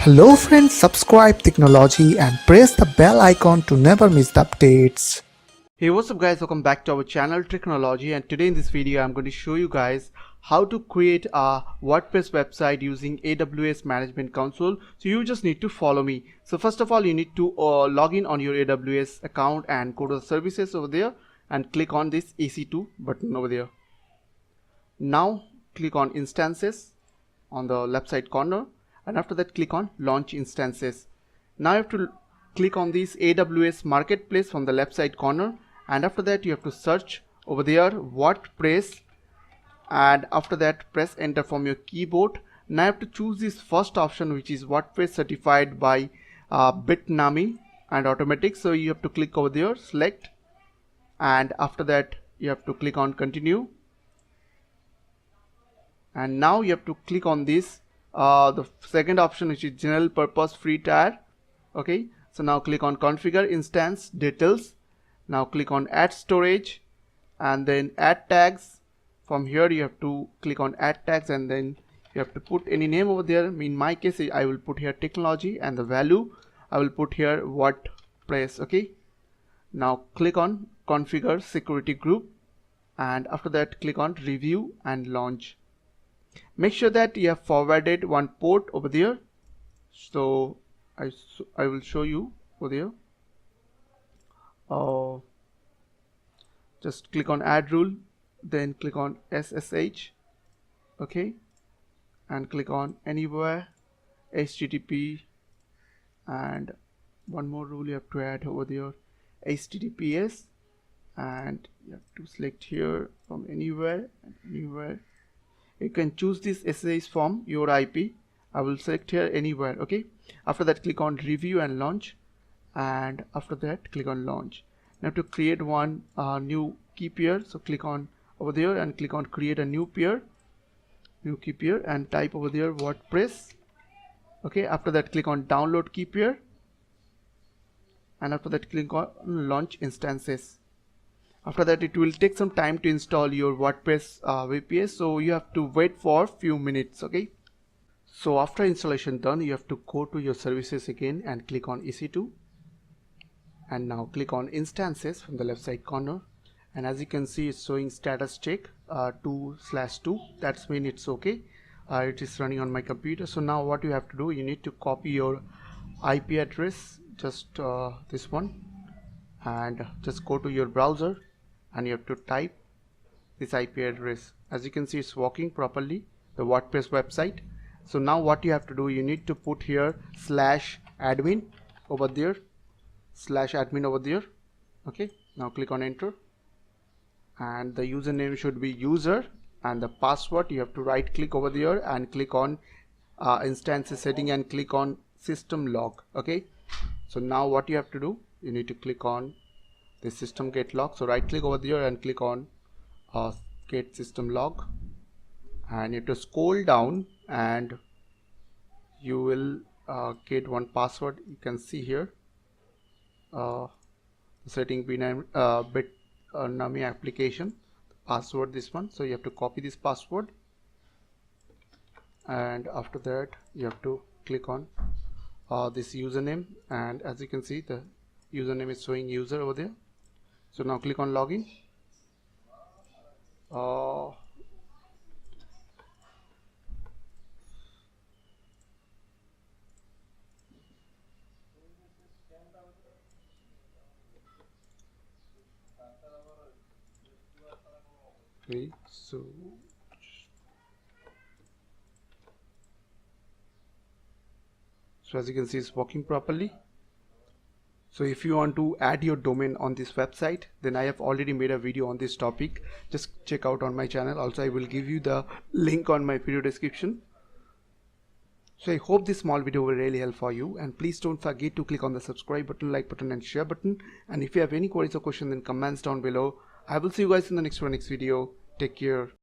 Hello friends, subscribe Technology and press the bell icon to never miss the updates. Hey, what's up guys, welcome back to our channel Technology, and today in this video I'm going to show you guys how to create a WordPress website using AWS Management Console. So you just need to follow me. So first of all, you need to log in on your AWS account and go to the services over there and click on this EC2 button over there. Now click on instances on the left side corner, and after that click on launch instances. Now you have to click on this AWS marketplace from the left side corner, and after that you have to search over there WordPress, and after that press enter from your keyboard. Now you have to choose this first option, which is WordPress certified by Bitnami and automatic. So you have to click over there, select, and after that you have to click on continue, and now you have to click on this the second option, which is general purpose free tier. Okay, so now click on configure instance details. Now click on add storage and then add tags. From here you have to click on add tags, and then you have to put any name over there. In my case I will put here technology, and the value I will put here WordPress. Okay, now click on configure security group, and after that click on review and launch. Make sure that you have forwarded one port over there. So I will show you over there. Just click on add rule, then click on SSH, okay, and click on anywhere HTTP, and one more rule you have to add over there, HTTPS, and you have to select here from anywhere and anywhere. You can choose this SSH from your IP. I will select here anywhere. Okay, after that click on review and launch, and after that click on launch. Now to create one new key pair, so click on over there and click on create a new key pair, and type over there WordPress. Okay, after that click on download key pair, and after that click on launch instances. After that it will take some time to install your WordPress VPS, so you have to wait for few minutes. Okay, so after installation done, you have to go to your services again and click on EC2, and now click on instances from the left side corner, and as you can see it's showing status check 2/2. That's mean it's okay. It is running on my computer. So now what you have to do, you need to copy your IP address, just this one, and just go to your browser and you have to type this IP address. As you can see it's working properly, the WordPress website. So now what you have to do, you need to put here /admin over there, /admin over there. Okay, now click on enter, and the username should be user, and the password you have to right click over there and click on instances setting and click on system log. Okay, so now what you have to do, you need to click on the system get log. So right click over there and click on get system log, and you have to scroll down and you will get one password. You can see here setting Bitnami application password, this one. So you have to copy this password, and after that you have to click on this username, and as you can see the username is showing user over there. So now click on login. Okay, so as you can see it's working properly. So if you want to add your domain on this website, then I have already made a video on this topic. Just check out on my channel. Also I will give you the link on my video description. So I hope this small video will really help for you, and please don't forget to click on the subscribe button, like button, and share button. And if you have any queries or questions, then comments down below. I will see you guys in the next video. Take care.